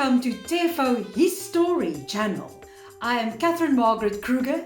Welcome to Tefo, his-tory channel. I am Catharina Magrietha Kruger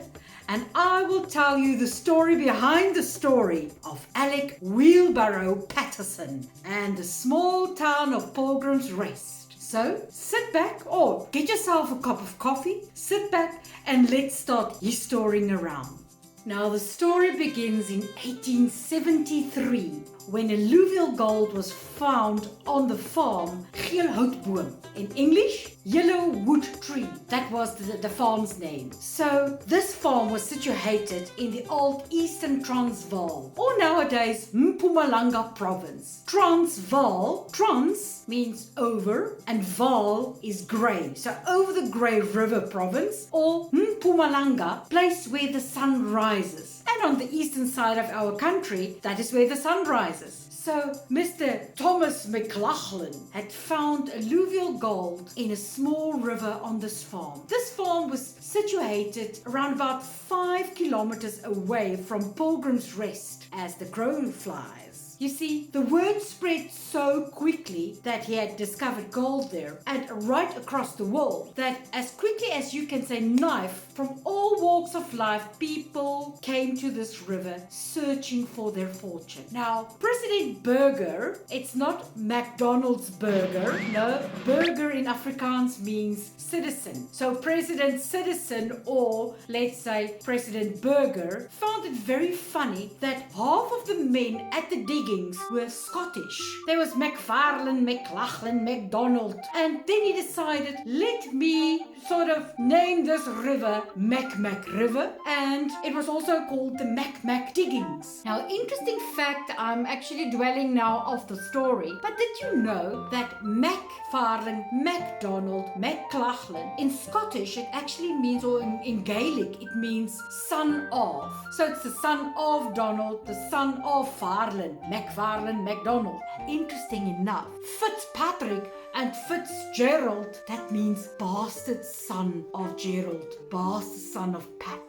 and I will tell you the story behind the story of Alec Wheelbarrow Paterson and the small town of Pilgrims Rest. So sit back or get yourself a cup of coffee, sit back and let's start his-torying around. Now the story begins in 1873 when alluvial gold was found on the farm Geelhoutboom. In English, yellow wood tree. That was the farm's name. So this farm was situated in the old Eastern Transvaal, or nowadays Mpumalanga province. Transvaal, trans means over and Vaal is grey. So over the Grey River province, or Mpumalanga, place where the sun rises. And on the eastern side of our country, that is where the sun rises. So Mr. Thomas McLachlan had found alluvial gold in a small river on this farm. This farm was situated around about 5 kilometers away from Pilgrims Rest as the crow flies. You see, the word spread so quickly that he had discovered gold there and right across the world that as quickly as you can say knife, from all walks of life, people came to this river searching for their fortune. Now, President Burger, it's not McDonald's burger. No, burger in Afrikaans means citizen. So President Citizen, or let's say President Burger, found it very funny that half of the men at the diggings were Scottish. There was McFarlane, McLachlan, McDonald, and then he decided, let me sort of name this river Mac River, and it was also called the Mac Diggings. Now, interesting fact, I'm actually dwelling now off the story, but did you know that McFarlane, MacDonald, McLachlan, in Scottish it actually means, or in Gaelic it means son of. So it's the son of Donald, the son of Farlane, McFarlane, MacDonald. Interesting enough, Fitzpatrick and Fitzgerald, that means bastard son of Gerald, bastard son of Patrick.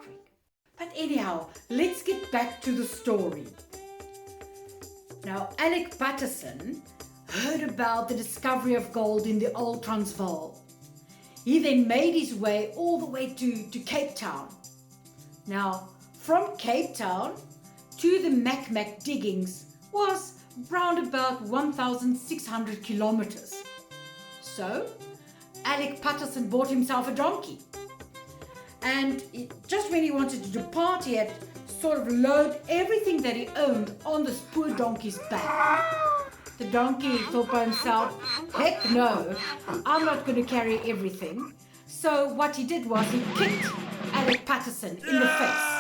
But anyhow, let's get back to the story. Now, Alec Paterson heard about the discovery of gold in the old Transvaal. He then made his way all the way to Cape Town. Now, from Cape Town to the Mac diggings was round about 1,600 kilometers. So, Alec Paterson bought himself a donkey. And just when he wanted to depart, he had sort of load everything that he owned on this poor donkey's back. The donkey thought by himself, heck no, I'm not going to carry everything. So what he did was he kicked Alec Paterson in the face.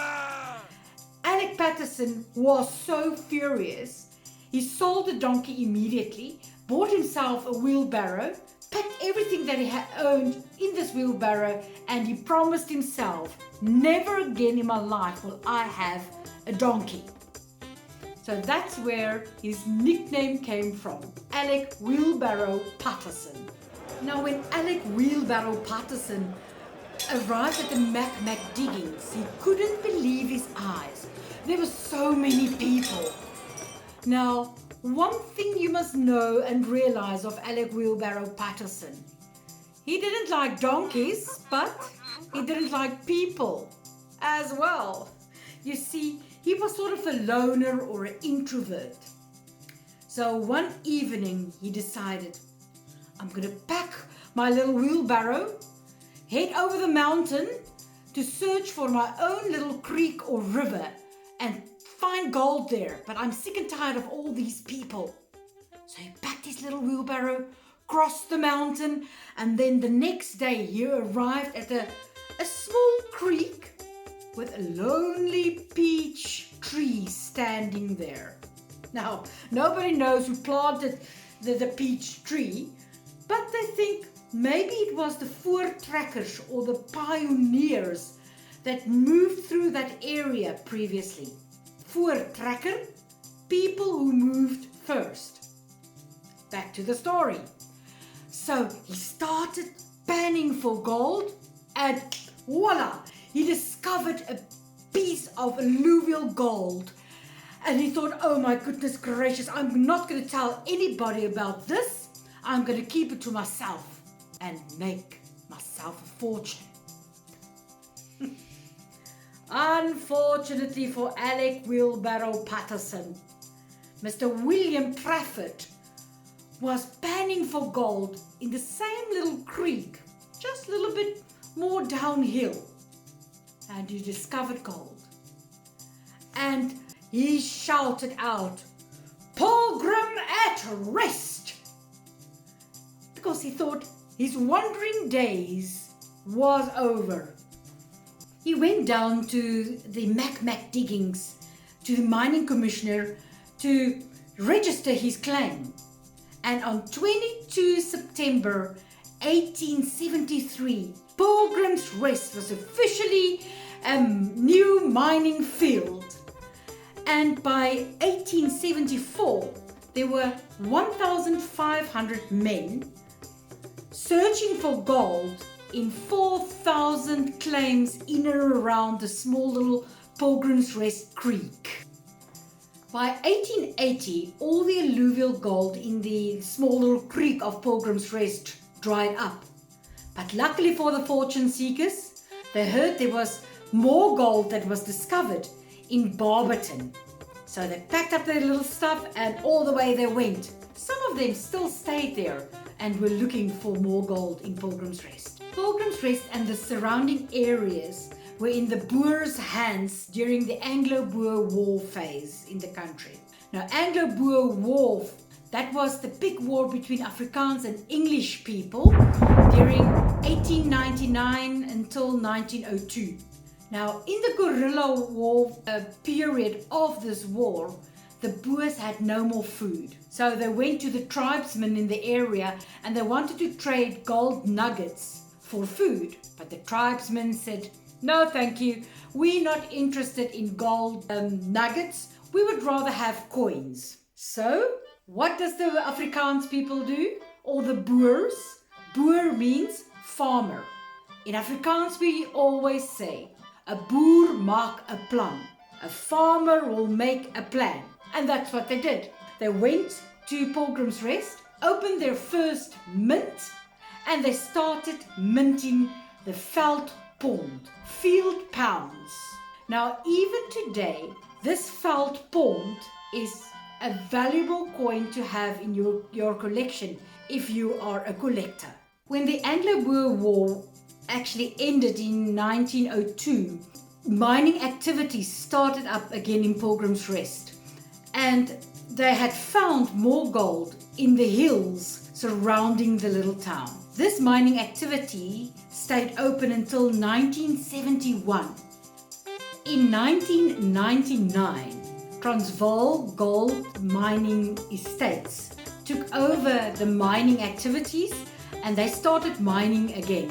Alec Paterson was so furious, he sold the donkey immediately, bought himself a wheelbarrow, packed everything that he had owned in this wheelbarrow, and he promised himself, never again in my life will I have a donkey. So that's where his nickname came from, Alec Wheelbarrow Paterson. Now when Alec Wheelbarrow Paterson arrived at the Mac diggings, he couldn't believe his eyes. There were so many people. Now, one thing you must know and realize of Alec Wheelbarrow Paterson, he didn't like donkeys, but he didn't like people as well. You see, he was sort of a loner or an introvert. So one evening he decided, I'm going to pack my little wheelbarrow, head over the mountain to search for my own little creek or river and find gold there, but I'm sick and tired of all these people. So he packed his little wheelbarrow, crossed the mountain, and then the next day he arrived at a small creek with a lonely peach tree standing there. Now, nobody knows who planted the peach tree, but they think maybe it was the voortrekkers or the pioneers that moved through that area previously. Voortrekker, people who moved first. Back to the story. So he started panning for gold and voila, he discovered a piece of alluvial gold. And he thought, oh my goodness gracious, I'm not going to tell anybody about this. I'm going to keep it to myself. and make myself a fortune. Unfortunately for Alec Wheelbarrow Paterson, Mr. William Trafford was panning for gold in the same little creek, just a little bit more downhill, and he discovered gold. And he shouted out, "Pilgrim at rest!" because he thought his wandering days was over. He went down to the Mac diggings, to the mining commissioner, to register his claim. And on 22 September 1873, Pilgrims Rest was officially a new mining field. And by 1874, there were 1,500 men searching for gold in 4,000 claims in and around the small little Pilgrims Rest Creek. By 1880, all the alluvial gold in the small little creek of Pilgrims Rest dried up. But luckily for the fortune seekers, they heard there was more gold that was discovered in Barberton. So they packed up their little stuff and all the way they went. Some of them still stayed there and were looking for more gold in Pilgrims Rest. Pilgrims Rest and the surrounding areas were in the Boers' hands during the Anglo-Boer War phase in the country. Now, Anglo-Boer War, that was the big war between Afrikaans and English people during 1899 until 1902. Now, in the guerrilla war period of this war, the Boers had no more food. So they went to the tribesmen in the area and they wanted to trade gold nuggets for food. But the tribesmen said, "No, thank you. We're not interested in gold nuggets. We would rather have coins." So, what does the Afrikaans people do? Or the Boers? Boer means farmer. In Afrikaans we always say, "A boer maak 'n plan." A farmer will make a plan. And that's what they did. They went to Pilgrims Rest, opened their first mint, and they started minting the veldpond, field pounds. Now, even today, this veldpond is a valuable coin to have in your collection if you are a collector. When the Anglo-Boer War actually ended in 1902, mining activities started up again in Pilgrims Rest. And they had found more gold in the hills surrounding the little town. This mining activity stayed open until 1971. In 1999, Transvaal Gold Mining Estates took over the mining activities and they started mining again.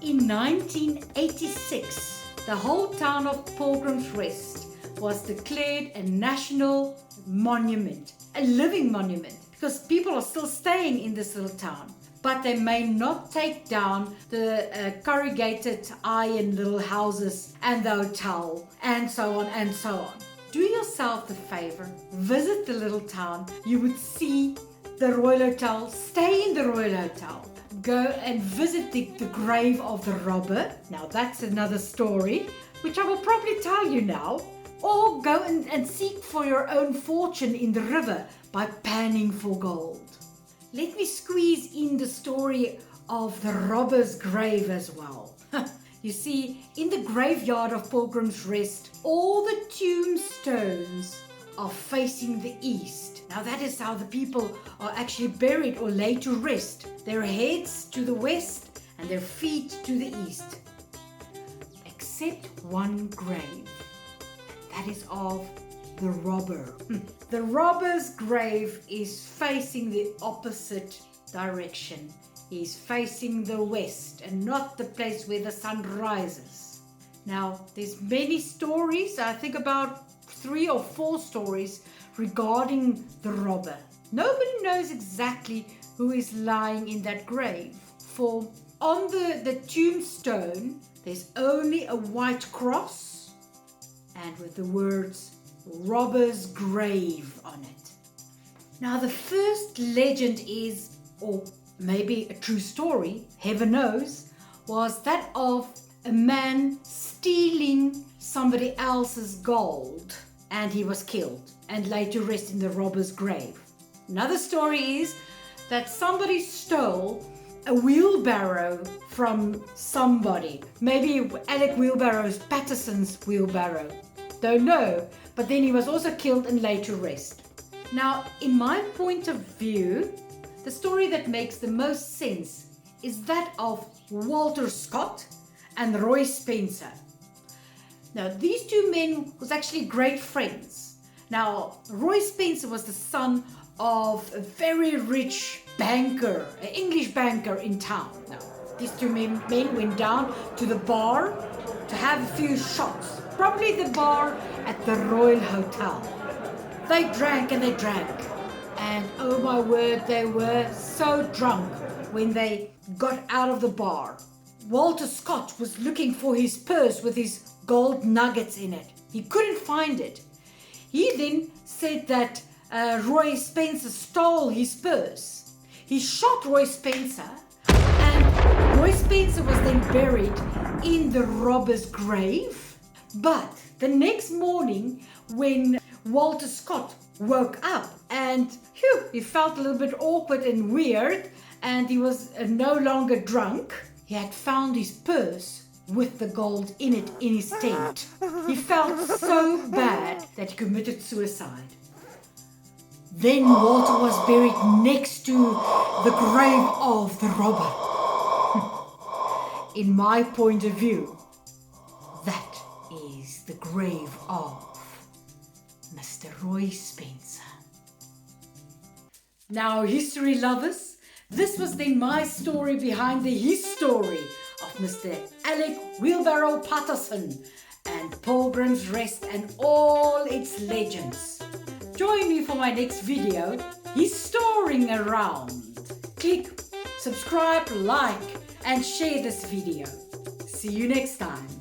In 1986, the whole town of Pilgrims Rest was declared a national monument, a living monument, because people are still staying in this little town. But they may not take down the corrugated iron little houses and the hotel and so on and so on. Do yourself the favor, visit the little town. You would see the Royal Hotel, stay in the Royal Hotel. Go and visit the grave of the robber. Now that's another story, which I will probably tell you now. Or go and seek for your own fortune in the river by panning for gold. Let me squeeze in the story of the robber's grave as well. You see, in the graveyard of Pilgrims Rest, all the tombstones are facing the east. Now that is how the people are actually buried or laid to rest. Their heads to the west and their feet to the east. Except one grave. That is of the robber. The robber's grave is facing the opposite direction. He's facing the west and not the place where the sun rises. Now, there's many stories, I think about 3 or 4 stories regarding the robber. Nobody knows exactly who is lying in that grave. For on the tombstone, there's only a white cross and with the words robber's grave on it. Now the first legend is, or maybe a true story, heaven knows, was that of a man stealing somebody else's gold, and he was killed and laid to rest in the robber's grave. Another story is that somebody stole a wheelbarrow from somebody, maybe Alec Wheelbarrow Paterson's wheelbarrow, don't know, but then he was also killed and laid to rest. Now, in my point of view, the story that makes the most sense is that of Walter Scott and Roy Spencer. Now, these two men was actually great friends. Now, Roy Spencer was the son of a very rich banker, an English banker in town. Now, these two men went down to the bar to have a few shots, probably the bar at the Royal Hotel. They drank and they drank, and oh my word, they were so drunk when they got out of the bar. Walter Scott was looking for his purse with his gold nuggets in it. He couldn't find it. He then said that Roy Spencer stole his purse. He shot Roy Spencer, and Roy Spencer was then buried in the robber's grave. But the next morning, when Walter Scott woke up and he felt a little bit awkward and weird, and he was no longer drunk, he had found his purse with the gold in it in his tent. He felt so bad that he committed suicide. Then Walter was buried next to the grave of the robber. In my point of view, that is the grave of Mr. Roy Spencer. Now, history lovers, this was then my story behind the his-tory of Mr. Alec Wheelbarrow Paterson and Pilgrims Rest and all its legends. Join me for my next video, his-torying around. Click, subscribe, like and share this video. See you next time.